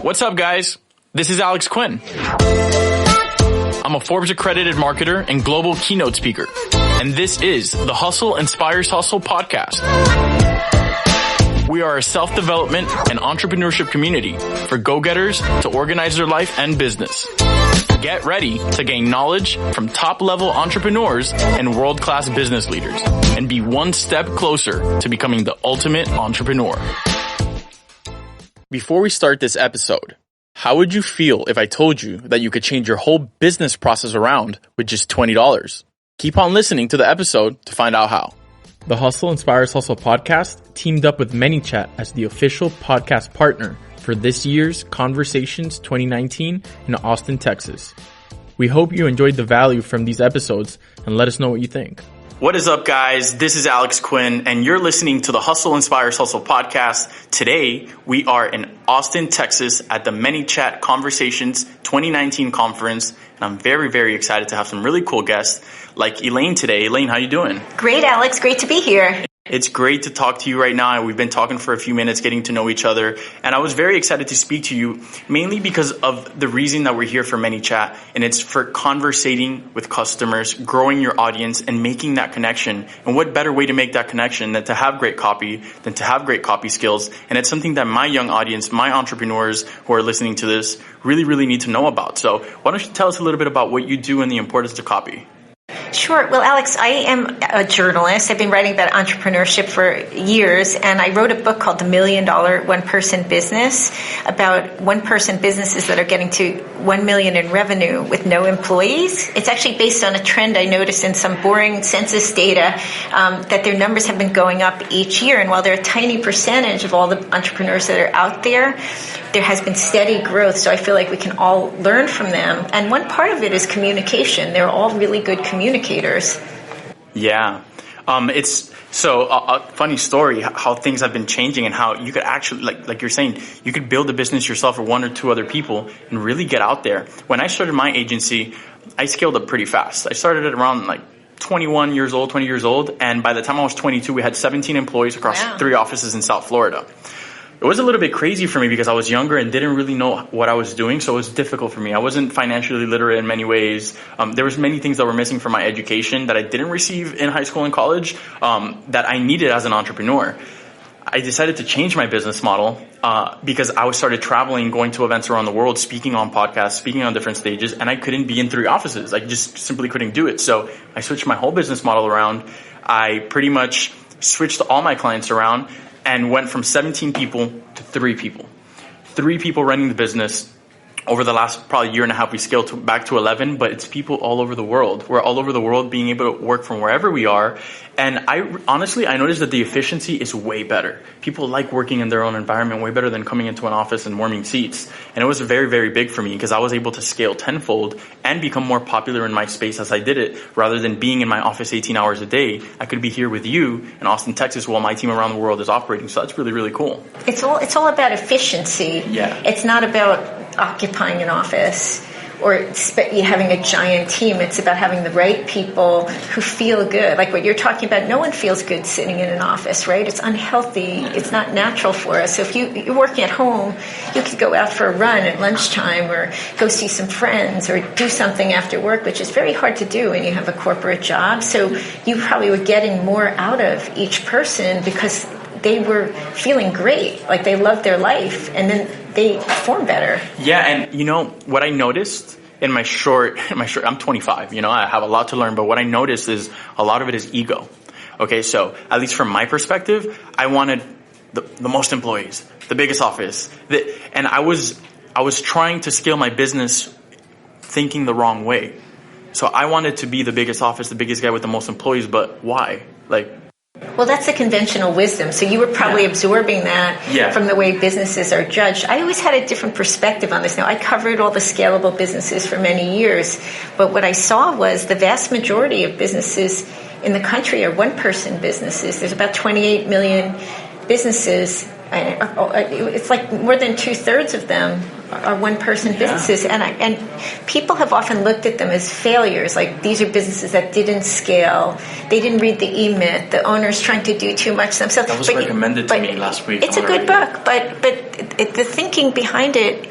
What's up, guys? This is Alex Quin. I'm a Forbes accredited marketer and global keynote speaker, and this is the Hustle Inspires Hustle podcast. We are a self-development and entrepreneurship community for go-getters to organize their life and business. Get ready to gain knowledge from top-level entrepreneurs and world-class business leaders and be one step closer to becoming the ultimate entrepreneur. Before we start this episode, how would you feel if I told you that you could change your whole business process around with just $20? Keep on listening to the episode to find out how. The Hustle Inspires Hustle podcast teamed up with ManyChat as the official podcast partner for this year's Conversations 2019 in Austin, Texas. We hope you enjoyed the value from these episodes and let us know what you think. What is up, guys? This is Alex Quin, and you're listening to the Hustle Inspires Hustle podcast. Today, we are in Austin, Texas at the ManyChat Conversations 2019 conference, and I'm very, very excited to have some really cool guests like Elaine today. Elaine, how you doing? Great, Alex. Great to be here. It's great to talk to you right now. We've been talking for a few minutes, getting to know each other. And I was very excited to speak to you, mainly because of the reason that we're here for ManyChat. And it's for conversating with customers, growing your audience, and making that connection. And what better way to make that connection than to have great copy, than to have great copy skills. And it's something that my young audience, my entrepreneurs who are listening to this really, really need to know about. So why don't you tell us a little bit about what you do and the importance of copy? Sure. Well, Alex, I am a journalist. I've been writing about entrepreneurship for years, and I wrote a book called The $1 Million One-Person Business about one-person businesses that are getting to $1 million in revenue with no employees. It's actually based on a trend I noticed in some boring census data that their numbers have been going up each year. And while they're a tiny percentage of all the entrepreneurs that are out there, there has been steady growth. So I feel like we can all learn from them. And one part of it is communication. They're all really good communicators. Yeah. It's so a funny story how things have been changing and how you could actually, like you're saying, you could build a business yourself or one or two other people and really get out there. When I started my agency, I scaled up pretty fast. I started at around 20 years old. And by the time I was 22, we had 17 employees across 3 offices in South Florida. It was a little bit crazy for me because I was younger and didn't really know what I was doing, so it was difficult for me. I wasn't financially literate in many ways. There was many things that were missing from my education that I didn't receive in high school and college that I needed as an entrepreneur. I decided to change my business model because I started traveling, going to events around the world, speaking on podcasts, speaking on different stages, and I couldn't be in 3 offices. I just simply couldn't do it. So I switched my whole business model around. I pretty much switched all my clients around and went from 17 people to 3 people. 3 people running the business. Over the last probably year and a half, we scaled back to 11, but it's people all over the world. We're all over the world being able to work from wherever we are. And I noticed that the efficiency is way better. People like working in their own environment way better than coming into an office and warming seats. And it was very, very big for me because I was able to scale tenfold and become more popular in my space as I did it. Rather than being in my office 18 hours a day, I could be here with you in Austin, Texas, while my team around the world is operating. So that's really, really cool. It's all about efficiency. Yeah. It's not about occupying an office or having a giant team. It's about having the right people who feel good. Like what you're talking about, no one feels good sitting in an office, right? It's unhealthy. It's not natural for us. So if you're working at home, you could go out for a run at lunchtime or go see some friends or do something after work, which is very hard to do when you have a corporate job. So you probably were getting more out of eeach person because they were feeling great, like they loved their life, and then they perform better. Yeah, and what I noticed in my short, I'm 25, I have a lot to learn, but what I noticed is a lot of it is ego. Okay, so at least from my perspective, I wanted the most employees, the biggest office, and I was trying to scale my business thinking the wrong way. So I wanted to be the biggest office, the biggest guy with the most employees, but why? Well, that's the conventional wisdom. So you were probably absorbing that from the way businesses are judged. I always had a different perspective on this. Now, I covered all the scalable businesses for many years, but what I saw was the vast majority of businesses in the country are one-person businesses. There's about 28 million businesses It's like more than 2/3 of them are one-person businesses, and people have often looked at them as failures. Like, these are businesses that didn't scale. They didn't read the E-Myth. The owner's trying to do too much themselves. That was recommended to me last week. It's a good book, but the thinking behind it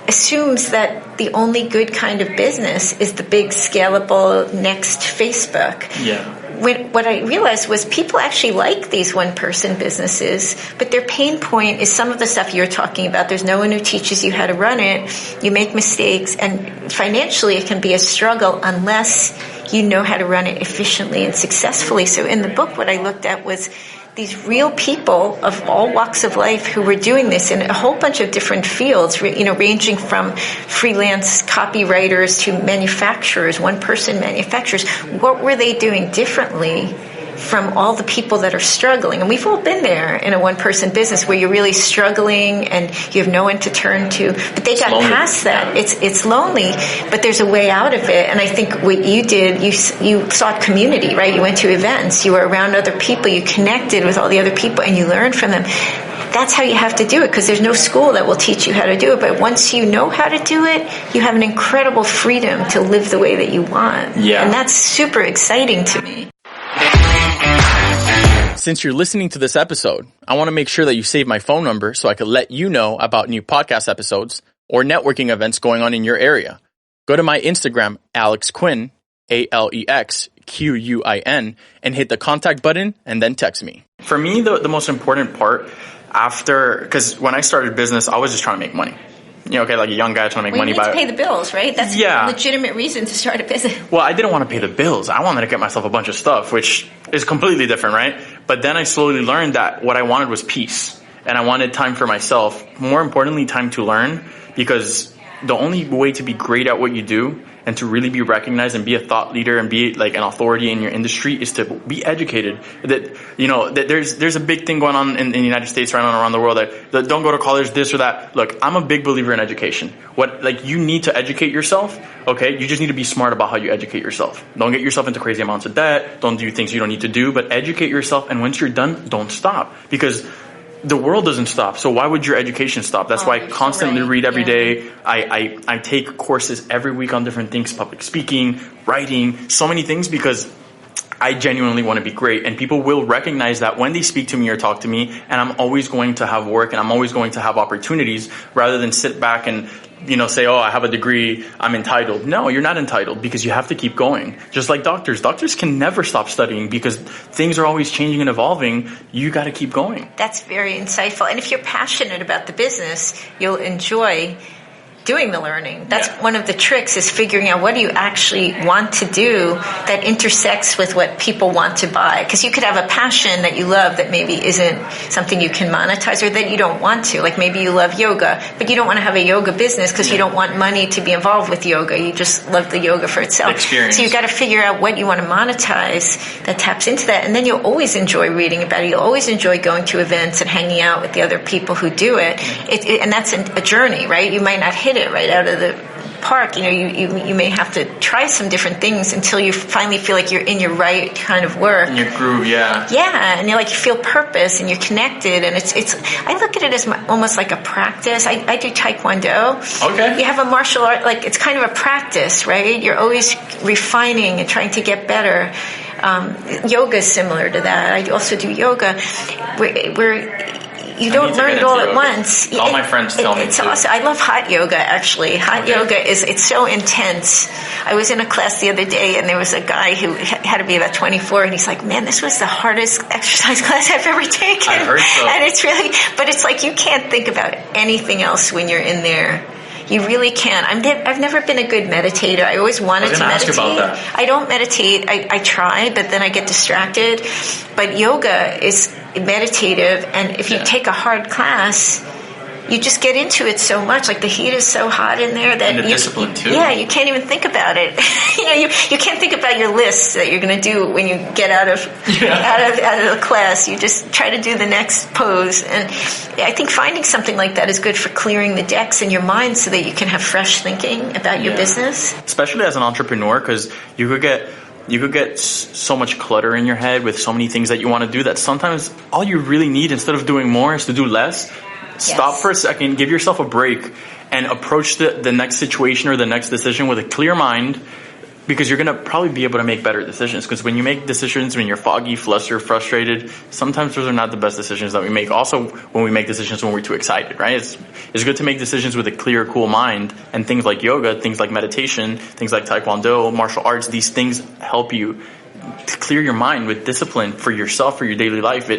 assumes that the only good kind of business is the big, scalable, next Facebook. Yeah. What I realized was people actually like these one-person businesses, but their pain point is some of the stuff you're talking about. There's no one who teaches you how to run it. You make mistakes, and financially it can be a struggle unless you know how to run it efficiently and successfully. So in the book, what I looked at was these real people of all walks of life who were doing this in a whole bunch of different fields, ranging from freelance copywriters to manufacturers, one-person manufacturers. What were they doing differently from all the people that are struggling? And we've all been there in a one-person business where you're really struggling and you have no one to turn to. But they got past that. It's lonely, but there's a way out of it. And I think what you did, you sought community, right? You went to events, you were around other people, you connected with all the other people, and you learned from them. That's how you have to do it, because there's no school that will teach you how to do it. But once you know how to do it, you have an incredible freedom to live the way that you want. Yeah. And that's super exciting to me. Since you're listening to this episode, I want to make sure that you save my phone number so I can let you know about new podcast episodes or networking events going on in your area. Go to my Instagram, Alex Quin, AlexQuin, and hit the contact button and then text me. For me, the most important part because when I started business, I was just trying to make money. Like a young guy trying to make money. You need to pay the bills, right? That's a legitimate reason to start a business. Well, I didn't want to pay the bills. I wanted to get myself a bunch of stuff, which is completely different, right? But then I slowly learned that what I wanted was peace. And I wanted time for myself. More importantly, time to learn. Because the only way to be great at what you do and to really be recognized and be a thought leader and be like an authority in your industry is to be educated. That there's a big thing going on in the United States right now around the world that don't go to college, this or that. Look, I'm a big believer in education. You need to educate yourself, okay? You just need to be smart about how you educate yourself. Don't get yourself into crazy amounts of debt. Don't do things you don't need to do, but educate yourself. And once you're done, don't stop, because the world doesn't stop. So why would your education stop? That's why I constantly read every day. I take courses every week on different things, public speaking, writing, so many things, because I genuinely want to be great. And people will recognize that when they speak to me or talk to me, and I'm always going to have work and I'm always going to have opportunities, rather than sit back and say, oh, I have a degree, I'm entitled. No, you're not entitled, because you have to keep going. Just like doctors. Doctors can never stop studying because things are always changing and evolving. You got to keep going. That's very insightful. And if you're passionate about the business, you'll enjoy doing the learning. That's one of the tricks, is figuring out what do you actually want to do that intersects with what people want to buy. Because you could have a passion that you love that maybe isn't something you can monetize, or that you don't want to. Like maybe you love yoga, but you don't want to have a yoga business because you don't want money to be involved with yoga. You just love the yoga for itself. Experience. So you've got to figure out what you want to monetize that taps into that. And then you'll always enjoy reading about it. You'll always enjoy going to events and hanging out with the other people who do it. And that's a journey, right? You might not hit it right out of the park. You may have to try some different things until you finally feel like you're in your right kind of work. In your groove, yeah. Yeah, and you feel purpose and you're connected, and it's. I look at it as almost like a practice. I do Taekwondo. Okay. You have a martial art, it's kind of a practice, right? You're always refining and trying to get better. Yoga is similar to that. I also do yoga. Where you don't learn it all at once. All my friends tell me it's too. Awesome. I love hot yoga, actually. Hot yoga it's so intense. I was in a class the other day, and there was a guy who had to be about 24, and he's like, man, this was the hardest exercise class I've ever taken. I heard so. And it's really, but it's like you can't think about anything else when you're in there. You really can. I've never been a good meditator. I always wanted to meditate. Ask about that. I don't meditate. I try, but then I get distracted. But yoga is meditative, and if you take a hard class, you just get into it so much. Like the heat is so hot in there that and the discipline too. Yeah, you can't even think about it. You can't think about your lists that you're going to do when you get out of the class. You just try to do the next pose. And I think finding something like that is good for clearing the decks in your mind so that you can have fresh thinking about your business. Especially as an entrepreneur, because you could get you could get so much clutter in your head with so many things that you want to do that sometimes all you really need, instead of doing more, is to do less. Stop for a second, give yourself a break, and approach the next situation or the next decision with a clear mind, because you're going to probably be able to make better decisions. Because when you make decisions, when you're foggy, flustered, frustrated, sometimes those are not the best decisions that we make. Also, when we make decisions when we're too excited, right? It's good to make decisions with a clear, cool mind. And things like yoga, things like meditation, things like taekwondo, martial arts, these things help you to clear your mind with discipline for yourself, for your daily life.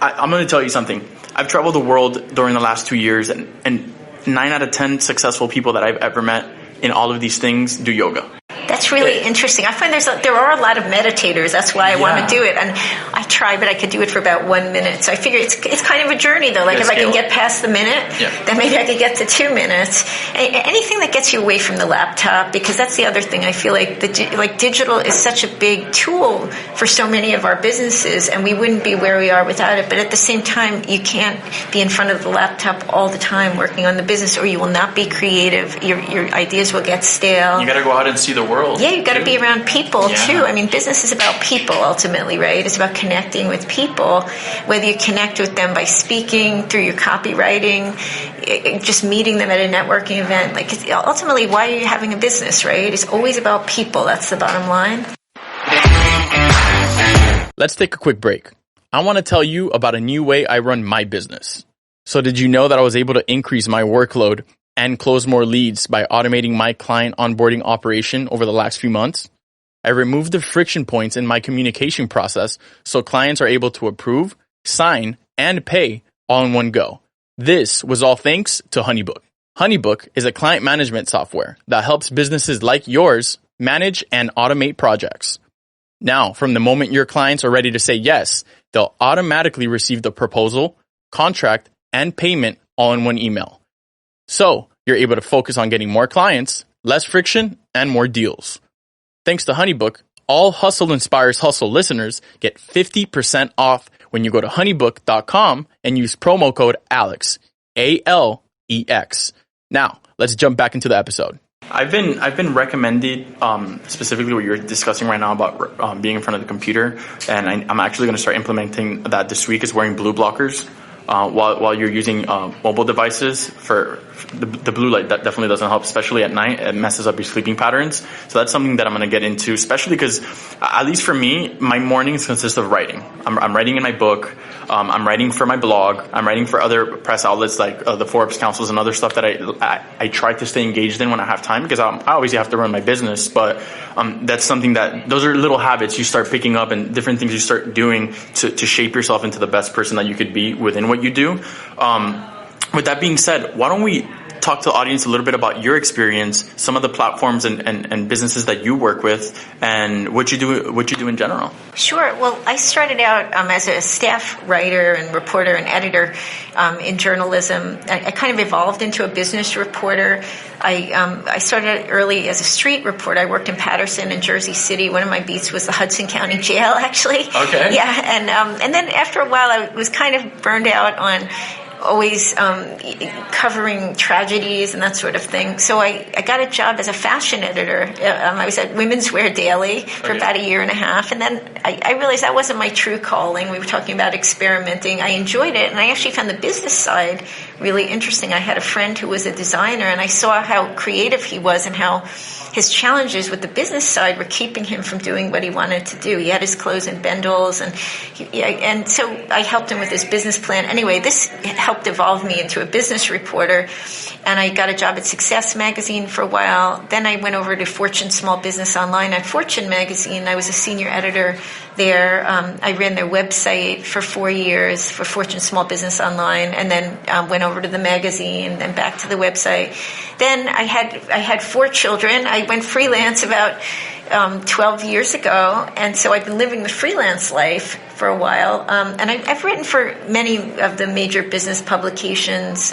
I'm going to tell you something. I've traveled the world during the last 2 years, and 9 out of 10 successful people that I've ever met in all of these things do yoga. That's really interesting. I find there are a lot of meditators. That's why I want to do it. And I try, but I could do it for about 1 minute. So I figure it's kind of a journey, though. Like if I can get past the minute, then maybe I could get to 2 minutes. Anything that gets you away from the laptop, because that's the other thing. I feel like digital is such a big tool for so many of our businesses, and we wouldn't be where we are without it. But at the same time, you can't be in front of the laptop all the time working on the business, or you will not be creative. Your ideas will get stale. You got to go out and see the world. Yeah, you've got to be around people too. I mean, business is about people ultimately, right? It's about connecting with people, whether you connect with them by speaking, through your copywriting, just meeting them at a networking event. Like, ultimately, why are you having a business, right? It's always about people. That's the bottom line. Let's take a quick break. I want to tell you about a new way I run my business. So did you know that I was able to increase my workload and close more leads by automating my client onboarding operation over the last few months? I removed the friction points in my communication process so clients are able to approve, sign, and pay all in one go. This was all thanks to HoneyBook. HoneyBook is a client management software that helps businesses like yours manage and automate projects. Now, from the moment your clients are ready to say yes, they'll automatically receive the proposal, contract, and payment all in one email. So you're able to focus on getting more clients, less friction, and more deals. Thanks to HoneyBook, all Hustle Inspires Hustle listeners get 50% off when you go to honeybook.com and use promo code ALEX, ALEX. Now, let's jump back into the episode. I've been recommended, specifically what you're discussing right now about being in front of the computer, and I'm actually going to start implementing that this week, is wearing blue blockers. While you're using mobile devices. For the blue light, that definitely doesn't help, especially at night. It messes up your sleeping patterns. So that's something that I'm going to get into, especially because, at least for me, my mornings consist of writing. I'm writing in my book. I'm writing for my blog. I'm writing for other press outlets like the Forbes Councils and other stuff that I try to stay engaged in when I have time, because I obviously have to run my business. But that's something those are little habits you start picking up, and different things you start doing to shape yourself into the best person that you could be within what you do. With that being said, why don't we talk to the audience a little bit about your experience, some of the platforms and businesses that you work with, and what you do in general. Sure. Well, I started out as a staff writer and reporter and editor in journalism. I kind of evolved into a business reporter. I started early as a street reporter. I worked in Patterson and Jersey City. One of my beats was the Hudson County Jail, actually. Okay. Yeah, and then after a while, I was kind of burned out on always covering tragedies and that sort of thing. So I got a job as a fashion editor. I was at Women's Wear Daily for about a year and a half. And then I realized that wasn't my true calling. We were talking about experimenting. I enjoyed it. And I actually found the business side really interesting. I had a friend who was a designer, and I saw how creative he was and how his challenges with the business side were keeping him from doing what he wanted to do. He had his clothes in bundles, and so I helped him with his business plan. Anyway, this helped evolve me into a business reporter, and I got a job at Success Magazine for a while. Then I went over to Fortune Small Business Online at Fortune Magazine. I was a senior editor there. I ran their website for 4 years for Fortune Small Business Online, and then went over to the magazine, then back to the website. Then I had 4 children. I went freelance about 12 years ago, and so I've been living the freelance life for a while. And I've written for many of the major business publications.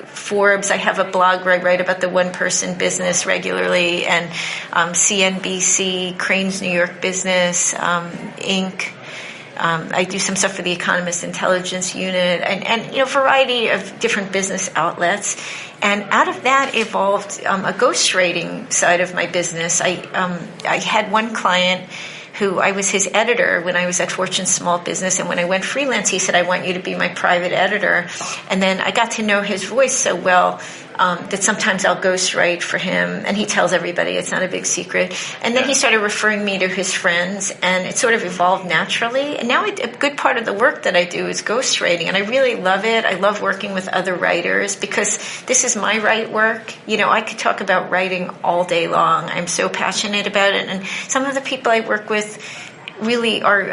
Forbes, I have a blog where I write about the one-person business regularly, and CNBC, Crane's New York Business, Inc., I do some stuff for the Economist Intelligence Unit, and a variety of different business outlets. And out of that evolved a ghostwriting side of my business. I had one client who I was his editor when I was at Fortune Small Business. And when I went freelance, he said, I want you to be my private editor. And then I got to know his voice so well that sometimes I'll ghostwrite for him. And he tells everybody it's not a big secret. And then he started referring me to his friends. And it sort of evolved naturally. And now a good part of the work that I do is ghostwriting. And I really love it. I love working with other writers because this is my write work. I could talk about writing all day long. I'm so passionate about it. And some of the people I work with really are,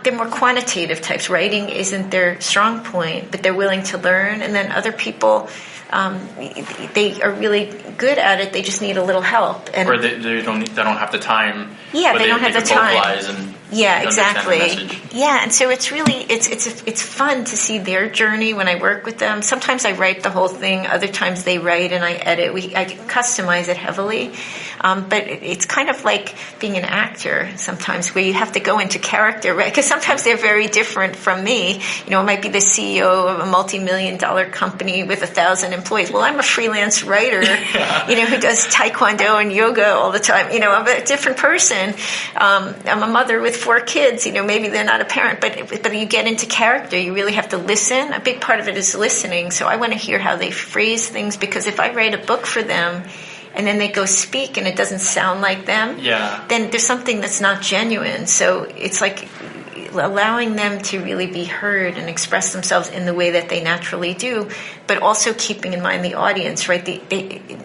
they're more quantitative types. Writing isn't their strong point, but they're willing to learn. And then other people, they are really good at it. They just need a little help. And or they don't have the time. Yeah, they don't have the time. And yeah, exactly. Yeah, and so it's really it's fun to see their journey when I work with them. Sometimes I write the whole thing. Other times they write and I edit. I customize it heavily. But it's kind of like being an actor sometimes, where you have to go into character, right? Because sometimes they're very different from me. It might be the CEO of a multi-million-dollar company with 1,000 employees. Well, I'm a freelance writer, who does taekwondo and yoga all the time. I'm a different person. I'm a mother with 4 kids. Maybe they're not a parent, but you get into character. You really have to listen. A big part of it is listening. So I want to hear how they phrase things, because if I write a book for them and then they go speak and it doesn't sound like them, then there's something that's not genuine. So it's like allowing them to really be heard and express themselves in the way that they naturally do, but also keeping in mind the audience, right?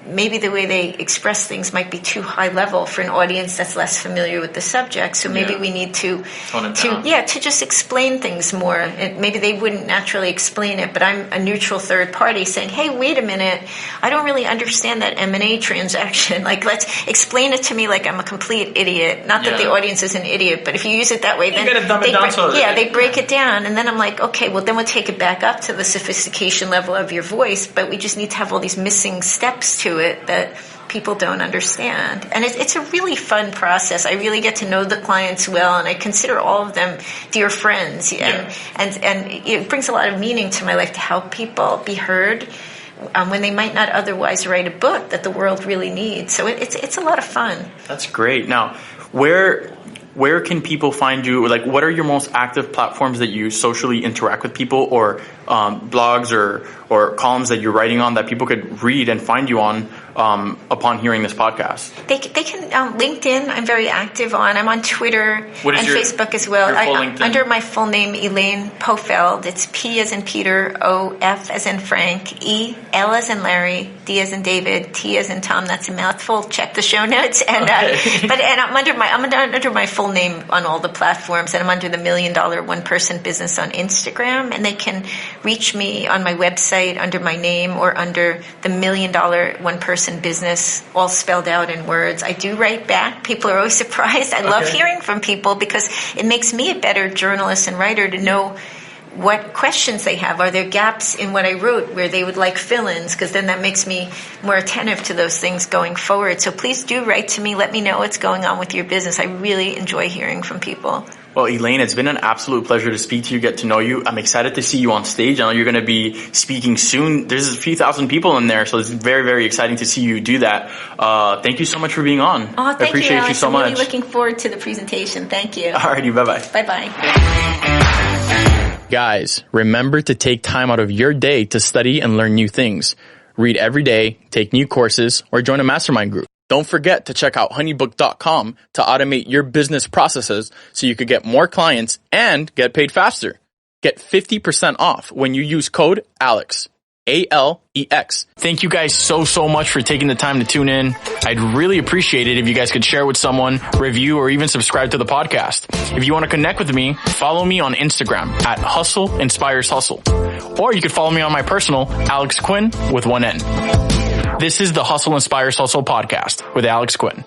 Maybe the way they express things might be too high level for an audience that's less familiar with the subject. So maybe we need to just explain things more. And maybe they wouldn't naturally explain it, but I'm a neutral third party saying, hey, wait a minute, I don't really understand that M&A transaction. Like, let's explain it to me like I'm a complete idiot. Not that the audience is an idiot, but if you use it that way, then they break it down. And then I'm like, okay, well, then we'll take it back up to the sophistication level of your voice, but we just need to have all these missing steps to it that people don't understand. And it's a really fun process. I really get to know the clients well, and I consider all of them dear friends. And it brings a lot of meaning to my life to help people be heard when they might not otherwise write a book that the world really needs. So it's a lot of fun. That's great. Now, where can people find you? Like, what are your most active platforms that you socially interact with people, or blogs or columns that you're writing on that people could read and find you on upon hearing this podcast? They can LinkedIn. I'm very active on. I'm on Twitter and Facebook as well. Under my full name, Elaine Pofeldt. It's P as in Peter, O, F as in Frank, E, L as in Larry, D as in David, T as in Tom. That's a mouthful. Check the show notes. And I'm under my full name on all the platforms, and I'm under the $1 Million One Person Business on Instagram, and they can reach me on my website under my name or under the $1 Million One Person Business, all spelled out in words. I do write back. People are always surprised. I love hearing from people because it makes me a better journalist and writer to know what questions they have. Are there gaps in what I wrote where they would like fill-ins? Because then that makes me more attentive to those things going forward. So please do write to me. Let me know what's going on with your business. I really enjoy hearing from people. Well, Elaine, it's been an absolute pleasure to speak to you, get to know you. I'm excited to see you on stage. I know you're going to be speaking soon. There's a few thousand people in there, so it's very, very exciting to see you do that. Thank you so much for being on. Oh, thank I appreciate you so much. I'm really looking forward to the presentation. Thank you. Alrighty, bye-bye. Bye-bye. Guys, remember to take time out of your day to study and learn new things. Read every day, take new courses, or join a mastermind group. Don't forget to check out honeybook.com to automate your business processes so you could get more clients and get paid faster. Get 50% off when you use code ALEX. ALEX. Thank you guys so much for taking the time to tune in. I'd really appreciate it if you guys could share with someone, review, or even subscribe to the podcast. If you want to connect with me, follow me on Instagram at Hustle Inspires Hustle. Or you could follow me on my personal, Alex Quin with one N. This is the Hustle Inspires Hustle podcast with Alex Quin.